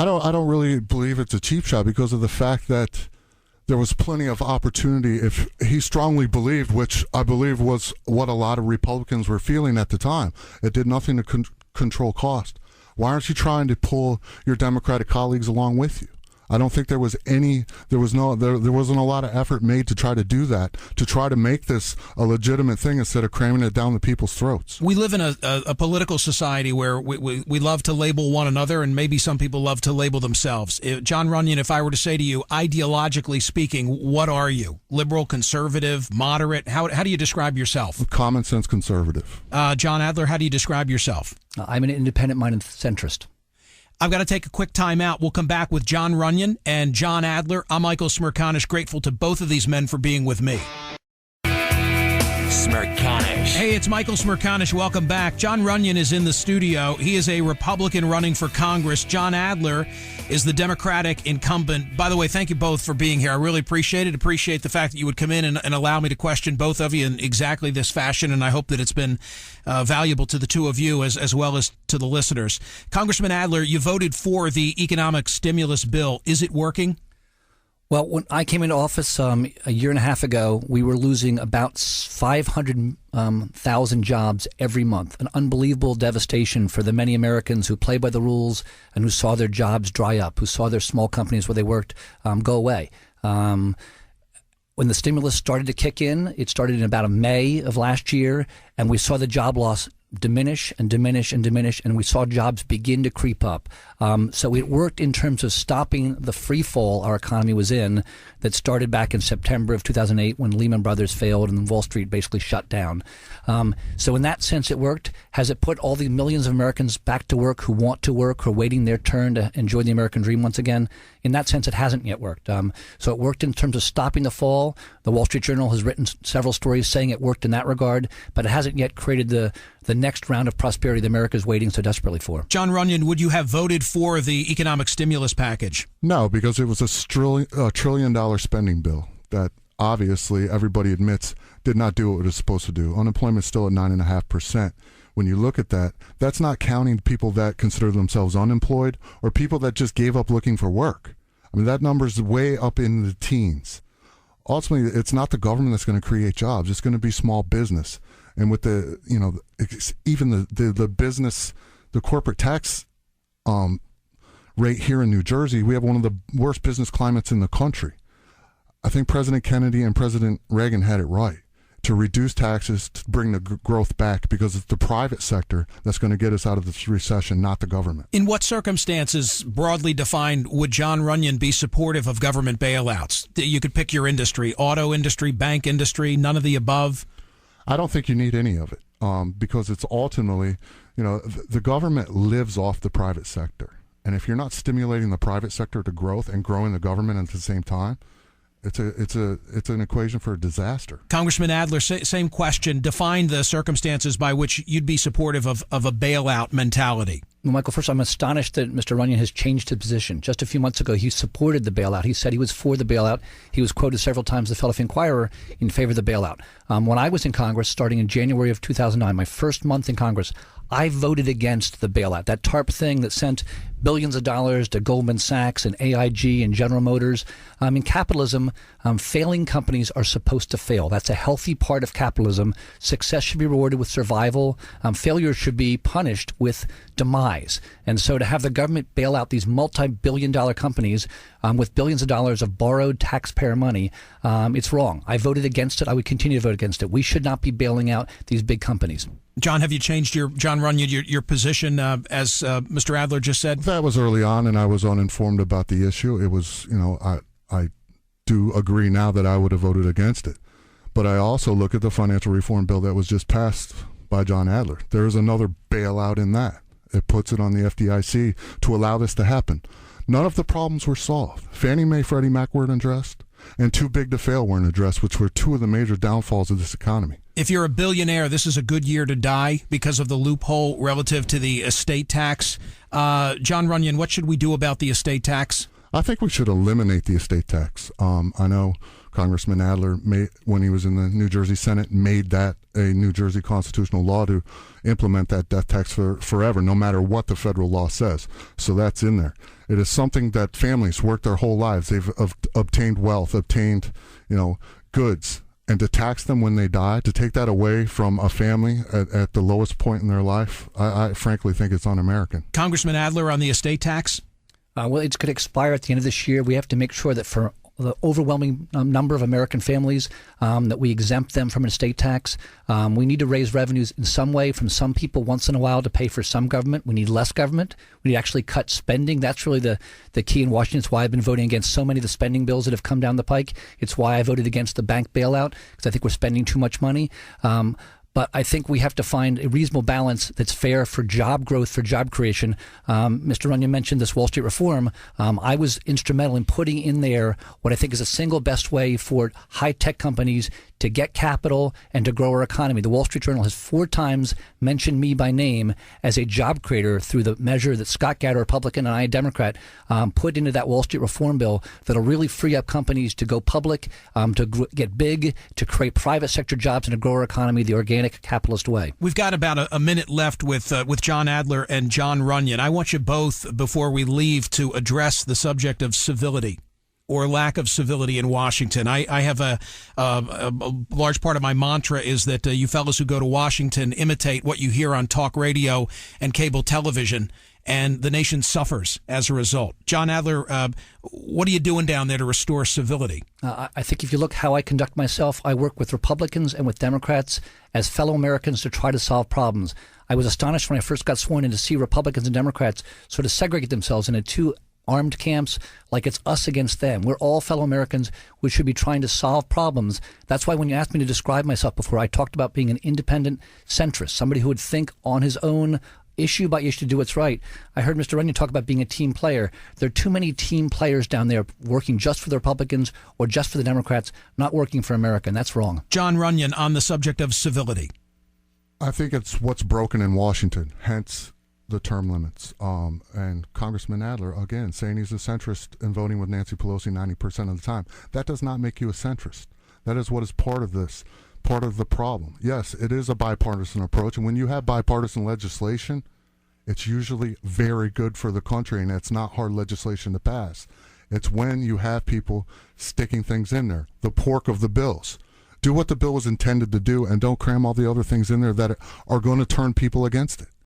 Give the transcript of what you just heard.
I don't really believe it's a cheap shot because of the fact that there was plenty of opportunity if he strongly believed, which I believe was what a lot of Republicans were feeling at the time. It did nothing to control cost. Why aren't you trying to pull your Democratic colleagues along with you? I don't think there wasn't a lot of effort made to try to do that, to try to make this a legitimate thing instead of cramming it down the people's throats. We live in a political society where we love to label one another, and maybe some people love to label themselves. Jon Runyon, if I were to say to you, ideologically speaking, what are you? Liberal, conservative, moderate? How do you describe yourself? Common sense conservative. John Adler, how do you describe yourself? I'm an independent-minded centrist. I've got to take a quick time out. We'll come back with Jon Runyon and John Adler. I'm Michael Smerconish, grateful to both of these men for being with me. Smerconish. Hey, it's Michael Smerconish. Welcome back. Jon Runyon is in the studio. He is a Republican running for Congress. John Adler is the Democratic incumbent. By the way, thank you both for being here. I really appreciate it. Appreciate the fact that you would come in and allow me to question both of you in exactly this fashion, and I hope that it's been valuable to the two of you as well as to the listeners. Congressman Adler, you voted for the economic stimulus bill. Is it working? Well, when I came into office a year and a half ago, we were losing about 500,000 jobs every month, an unbelievable devastation for the many Americans who play by the rules and who saw their jobs dry up, who saw their small companies where they worked go away. When the stimulus started to kick in, it started in about May of last year, and we saw the job loss diminish and diminish and diminish, and we saw jobs begin to creep up. So it worked in terms of stopping the free fall our economy was in that started back in September of 2008 when Lehman Brothers failed and Wall Street basically shut down. So in that sense, it worked. Has it put all the millions of Americans back to work who want to work, who are waiting their turn to enjoy the American dream once again? In that sense, it hasn't yet worked. So it worked in terms of stopping the fall. The Wall Street Journal has written several stories saying it worked in that regard, but it hasn't yet created the next round of prosperity that America is waiting so desperately for. Jon Runyon, would you have voted for the economic stimulus package? No, because it was a $1 trillion spending bill that obviously everybody admits did not do what it was supposed to do. Unemployment's still at 9.5%. When you look at that, that's not counting people that consider themselves unemployed or people that just gave up looking for work. I mean, that number's way up in the teens. Ultimately, it's not the government that's going to create jobs. It's going to be small business. And with the, even the business, the corporate tax rate here in New Jersey, we have one of the worst business climates in the country. I think President Kennedy and President Reagan had it right to reduce taxes, to bring the growth back, because it's the private sector that's going to get us out of this recession, not the government. In what circumstances, broadly defined, would Jon Runyon be supportive of government bailouts? You could pick your industry, auto industry, bank industry, none of the above? I don't think you need any of it because it's ultimately, the government lives off the private sector. And if you're not stimulating the private sector to growth and growing the government at the same time, it's an equation for a disaster. Congressman Adler, same question. Define the circumstances by which you'd be supportive of a bailout mentality. Well, Michael, first, I'm astonished that Mr. Runyon has changed his position. Just a few months ago, he supported the bailout. He said he was for the bailout. He was quoted several times in the Philadelphia Inquirer in favor of the bailout. When I was in Congress, starting in January of 2009, my first month in Congress, I voted against the bailout, that TARP thing that sent billions of dollars to Goldman Sachs and AIG and General Motors. In capitalism, failing companies are supposed to fail. That's a healthy part of capitalism. Success should be rewarded with survival. Failure should be punished with demise. And so to have the government bail out these multi-billion-dollar companies with billions of dollars of borrowed taxpayer money, it's wrong. I voted against it. I would continue to vote against it. We should not be bailing out these big companies. John, have you changed Jon Runyon, your position as Mr. Adler just said? That was early on, and I was uninformed about the issue. It was, I do agree now that I would have voted against it. But I also look at the financial reform bill that was just passed by John Adler. There is another bailout in that. It puts it on the FDIC to allow this to happen. None of the problems were solved. Fannie Mae, Freddie Mac weren't addressed, and too big to fail weren't addressed, which were two of the major downfalls of this economy. If you're a billionaire, this is a good year to die because of the loophole relative to the estate tax. Jon Runyon, what should we do about the estate tax? I think we should eliminate the estate tax. I know Congressman Adler, when he was in the New Jersey Senate, made that a New Jersey constitutional law to implement that death tax forever, no matter what the federal law says. So that's in there. It is something that families work their whole lives. They've obtained wealth, obtained, goods, and to tax them when they die, to take that away from a family at the lowest point in their life, I frankly think it's un-American. Congressman Adler, on the estate tax? Well, it's going to expire at the end of this year. We have to make sure that for the overwhelming number of American families that we exempt them from an estate tax. We need to raise revenues in some way from some people once in a while to pay for some government. We need less government. We need to actually cut spending. That's really the key in Washington. It's why I've been voting against so many of the spending bills that have come down the pike. It's why I voted against the bank bailout, because I think we're spending too much money. But I think we have to find a reasonable balance that's fair for job growth, for job creation. Mr. Runyon mentioned this Wall Street reform. I was instrumental in putting in there what I think is the single best way for high-tech companies to get capital and to grow our economy. The Wall Street Journal has 4 times mentioned me by name as a job creator through the measure that Scott Gatto, Republican, and I, Democrat, put into that Wall Street reform bill that'll really free up companies to go public, to get big, to create private sector jobs, and to grow our economy the organic capitalist way. We've got about a minute left with John Adler and Jon Runyon. I want you both, before we leave, to address the subject of civility or lack of civility in Washington. I have a large part of my mantra is that you fellows who go to Washington imitate what you hear on talk radio and cable television, and the nation suffers as a result. John Adler, what are you doing down there to restore civility? I think if you look how I conduct myself, I work with Republicans and with Democrats as fellow Americans to try to solve problems. I was astonished when I first got sworn in to see Republicans and Democrats sort of segregate themselves into 2 armed camps, like it's us against them. We're all fellow Americans. We should be trying to solve problems. That's why when you asked me to describe myself before, I talked about being an independent centrist, somebody who would think on his own, issue by issue, to do what's right. I heard Mr. Runyon talk about being a team player. There are too many team players down there working just for the Republicans or just for the Democrats, not working for America, and that's wrong. Jon Runyon, on the subject of civility. I think it's what's broken in Washington, hence the term limits. And Congressman Adler, again, saying he's a centrist and voting with Nancy Pelosi 90% of the time. That does not make you a centrist. That is what is part of this, part of the problem. Yes, it is a bipartisan approach, and when you have bipartisan legislation, it's usually very good for the country, and it's not hard legislation to pass. It's when you have people sticking things in there, the pork of the bills. Do what the bill was intended to do, and don't cram all the other things in there that are going to turn people against it.